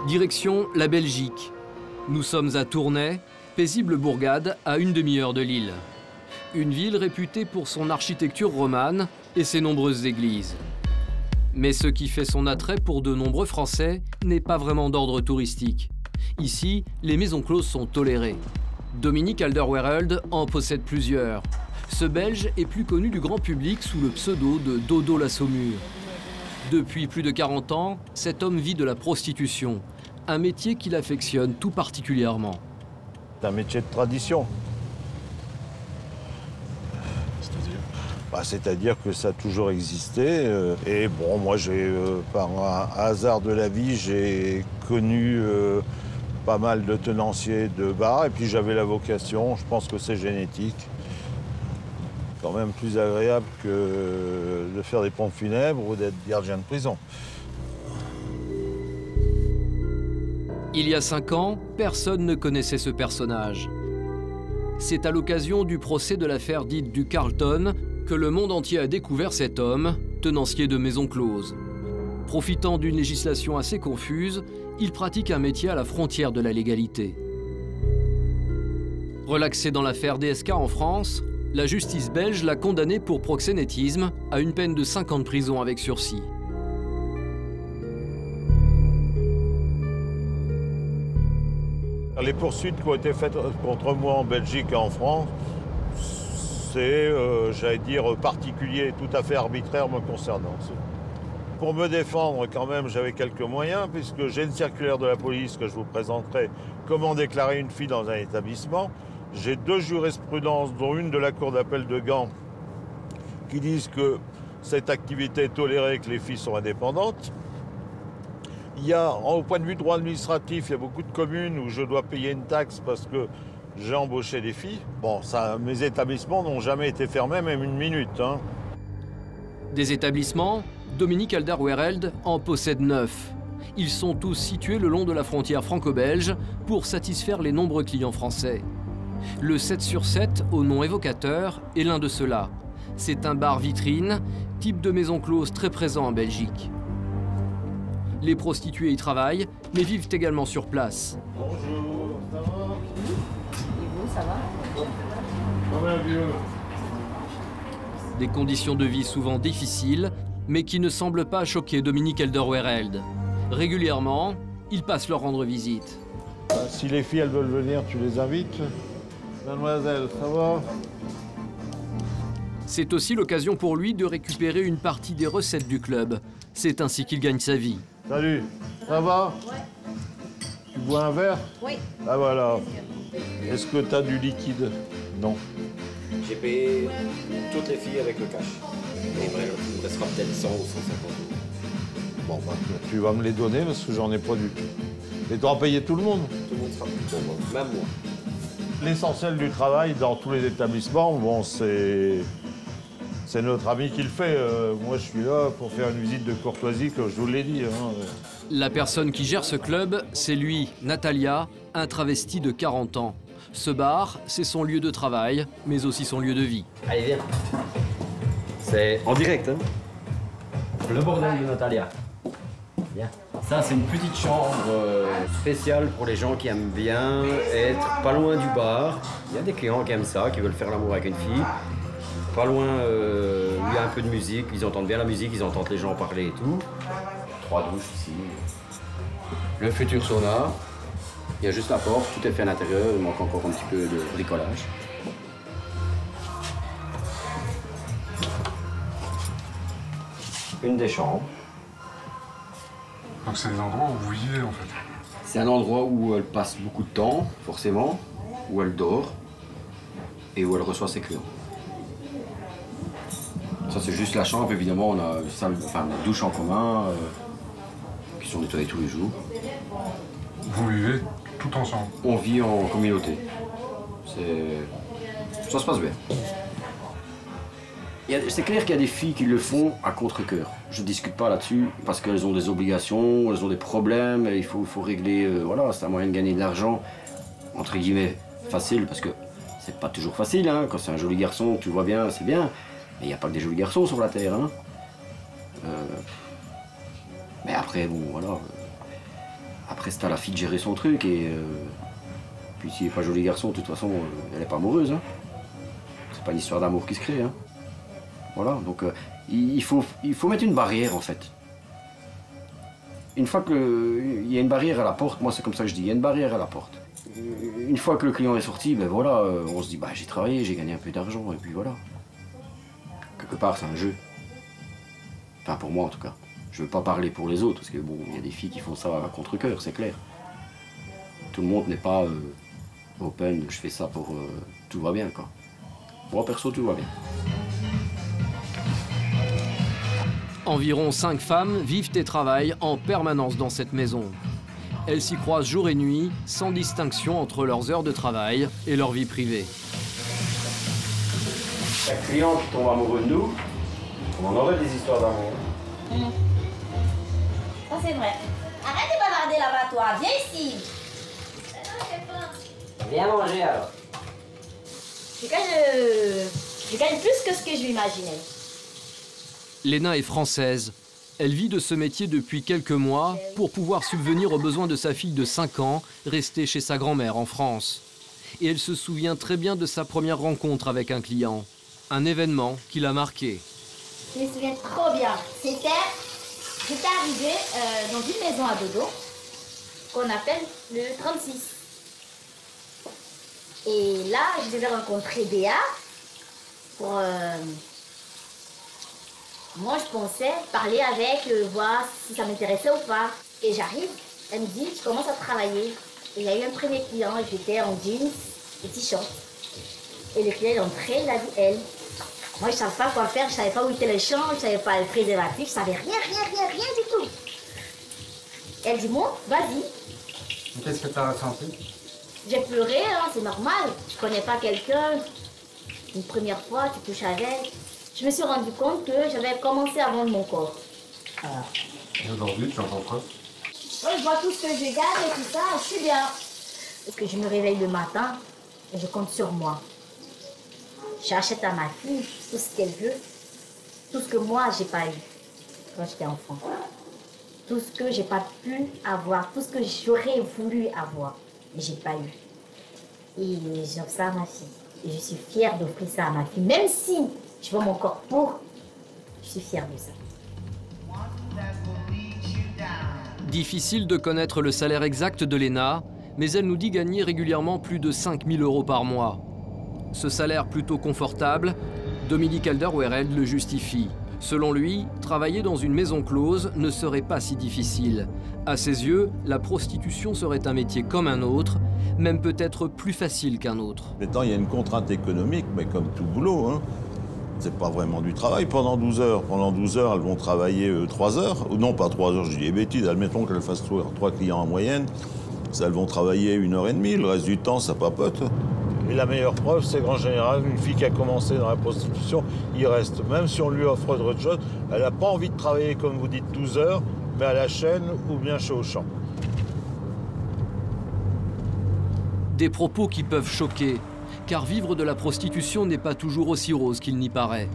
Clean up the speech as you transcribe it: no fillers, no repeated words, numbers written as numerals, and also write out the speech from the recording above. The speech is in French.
Direction la Belgique. Nous sommes à Tournai, paisible bourgade à une demi-heure de Lille. Une ville réputée pour son architecture romane et ses nombreuses églises. Mais ce qui fait son attrait pour de nombreux Français n'est pas vraiment d'ordre touristique. Ici, les maisons closes sont tolérées. Dominique Alderweireld en possède plusieurs. Ce Belge est plus connu du grand public sous le pseudo de Dodo la Saumure. Depuis plus de 40 ans, cet homme vit de la prostitution, un métier qu'il affectionne tout particulièrement. C'est un métier de tradition. C'est-à-dire que ça a toujours existé. Et bon, moi, par un hasard de la vie, j'ai connu pas mal de tenanciers de bars. Et puis j'avais la vocation, je pense que c'est génétique. Quand même plus agréable que de faire des pompes funèbres ou d'être gardien de prison. Il y a 5 ans, personne ne connaissait ce personnage. C'est à l'occasion du procès de l'affaire dite du Carlton que le monde entier a découvert cet homme, tenancier de maisons closes. Profitant d'une législation assez confuse, il pratique un métier à la frontière de la légalité. Relaxé dans l'affaire DSK en France, la justice belge l'a condamné pour proxénétisme à une peine de 5 ans de prison avec sursis. Les poursuites qui ont été faites contre moi en Belgique et en France, c'est, j'allais dire, particulier, tout à fait arbitraire me concernant. Pour me défendre, quand même, j'avais quelques moyens, puisque j'ai une circulaire de la police que je vous présenterai, comment déclarer une fille dans un établissement. J'ai 2 jurisprudences, dont une de la Cour d'appel de Gand, qui disent que cette activité est tolérée, que les filles sont indépendantes. Il y a, au point de vue droit administratif, il y a beaucoup de communes où je dois payer une taxe parce que j'ai embauché des filles. Bon, mes établissements n'ont jamais été fermés, même une minute. Hein. Des établissements, Dominique Alderweireld en possède 9. Ils sont tous situés le long de la frontière franco-belge pour satisfaire les nombreux clients français. Le 7 sur 7, au nom évocateur, est l'un de ceux-là. C'est un bar vitrine, type de maison close très présent en Belgique. Les prostituées y travaillent, mais vivent également sur place. Bonjour, ça va? Et vous, ça va? Ça va, vieux. Des conditions de vie souvent difficiles, mais qui ne semblent pas choquer Dominique Alderweireld. Régulièrement, il passe leur rendre visite. Si les filles elles veulent venir, tu les invites? Mademoiselle, ça va? C'est aussi l'occasion pour lui de récupérer une partie des recettes du club. C'est ainsi qu'il gagne sa vie. Salut, ça va? Ouais. Tu bois un verre? Oui. Ah voilà. Est-ce que tu as du liquide? Non. J'ai payé toutes les filles avec le cash. Et vrai, il me restera peut-être 100 ou 150 euros. Bon, bah, tu vas me les donner parce que j'en ai pas du tout. Et tu auras payé tout le monde? Tout le monde sera plus pour moi, même moi. L'essentiel du travail dans tous les établissements, bon, c'est notre ami qui le fait. Moi, je suis là pour faire une visite de courtoisie, comme je vous l'ai dit. Hein. La personne qui gère ce club, c'est lui, Natalia, un travesti de 40 ans. Ce bar, c'est son lieu de travail, mais aussi son lieu de vie. Allez, viens. C'est en direct, hein? Le bordel de Natalia. Viens. Ça, c'est une petite chambre spéciale pour les gens qui aiment bien être pas loin du bar. Il y a des clients qui aiment ça, qui veulent faire l'amour avec une fille. Pas loin, où il y a un peu de musique, ils entendent bien la musique, ils entendent les gens parler et tout. 3 douches ici. Le futur sauna. Il y a juste la porte, tout est fait à l'intérieur, il manque encore un petit peu de bricolage. Une des chambres. Donc c'est des endroits où vous vivez en fait? C'est un endroit où elle passe beaucoup de temps, forcément, où elle dort et où elle reçoit ses clients. Ça c'est juste la chambre, évidemment on a une salle, enfin une douche en commun qui sont nettoyées tous les jours. Vous vivez tout ensemble? On vit en communauté. Ça se passe bien. C'est clair qu'il y a des filles qui le font à contre-cœur. Je ne discute pas là-dessus parce qu'elles ont des obligations, elles ont des problèmes, et il faut régler. Voilà, c'est un moyen de gagner de l'argent, entre guillemets, facile, parce que c'est pas toujours facile. Hein. Quand c'est un joli garçon, tu vois bien, c'est bien. Mais il n'y a pas que des jolis garçons sur la terre. Hein. Mais après, bon, voilà. Après, c'est à la fille de gérer son truc et puis s'il n'est pas joli garçon, de toute façon, elle n'est pas amoureuse. Hein. C'est pas une histoire d'amour qui se crée. Hein. Voilà, donc il faut mettre une barrière en fait. Une fois qu'il y a une barrière à la porte, moi c'est comme ça que je dis, il y a une barrière à la porte. Une fois que le client est sorti, ben voilà, on se dit bah j'ai travaillé, j'ai gagné un peu d'argent et puis voilà. Quelque part c'est un jeu. Enfin pour moi en tout cas. Je veux pas parler pour les autres parce que bon, il y a des filles qui font ça à contre-cœur, c'est clair. Tout le monde n'est pas open, je fais ça pour tout va bien quoi. Moi perso tout va bien. Environ 5 femmes vivent et travaillent en permanence dans cette maison. Elles s'y croisent jour et nuit, sans distinction entre leurs heures de travail et leur vie privée. Chaque client qui tombe amoureux de nous, on en aurait des histoires d'amour. Ça c'est vrai. Arrête de bavarder là-bas toi, viens ici. Viens manger alors. Je gagne plus que ce que je m'imaginais. Léna est française. Elle vit de ce métier depuis quelques mois pour pouvoir subvenir aux besoins de sa fille de 5 ans, restée chez sa grand-mère en France. Et elle se souvient très bien de sa première rencontre avec un client. Un événement qui l'a marqué. Je me souviens trop bien. J'étais arrivée dans une maison à dodo qu'on appelle le 36. Et là, je devais rencontrer Béa pour... Moi, je pensais parler avec, voir si ça m'intéressait ou pas. Et j'arrive, elle me dit, je commence à travailler. Et il y a eu un premier client, j'étais en jeans et t-shirt. Et le client est entré, il a dit elle. Moi, je ne savais pas quoi faire, je ne savais pas où était le champ, je ne savais pas le préservatif, je ne savais rien du tout. Elle dit, bon, vas-y. Qu'est-ce que tu as ressenti? J'ai pleuré, hein, c'est normal. Je ne connais pas quelqu'un. Une première fois, tu touches avec. Je me suis rendu compte que j'avais commencé à vendre mon corps. Voilà. Et aujourd'hui, tu entends quoi? Je vois tout ce que je gagne et tout ça, je suis bien. Parce que je me réveille le matin et je compte sur moi. J'achète à ma fille tout ce qu'elle veut, tout ce que moi, j'ai pas eu quand j'étais enfant. Tout ce que j'ai pas pu avoir, tout ce que j'aurais voulu avoir, mais j'ai pas eu. Et j'offre ça à ma fille. Et je suis fière d'offrir ça à ma fille, même si je vends mon corps pour, je suis fière de ça. Difficile de connaître le salaire exact de Léna, mais elle nous dit gagner régulièrement plus de 5 000 € par mois. Ce salaire plutôt confortable, Dominique Elder-Wered le justifie. Selon lui, travailler dans une maison close ne serait pas si difficile. À ses yeux, la prostitution serait un métier comme un autre, même peut-être plus facile qu'un autre. Maintenant, il y a une contrainte économique, mais comme tout boulot, hein. C'est pas vraiment du travail pendant 12 heures. Pendant 12 heures, elles vont travailler 3 heures. Non, pas 3 heures, je dis des bêtises. Admettons qu'elles fassent 3 clients en moyenne. Elles vont travailler 1h30. Le reste du temps, ça papote. Et la meilleure preuve, c'est qu'en général, une fille qui a commencé dans la prostitution, il reste. Même si on lui offre autre chose, elle n'a pas envie de travailler, comme vous dites, 12 heures, mais à la chaîne ou bien chez Auchan. Des propos qui peuvent choquer, car vivre de la prostitution n'est pas toujours aussi rose qu'il n'y paraît.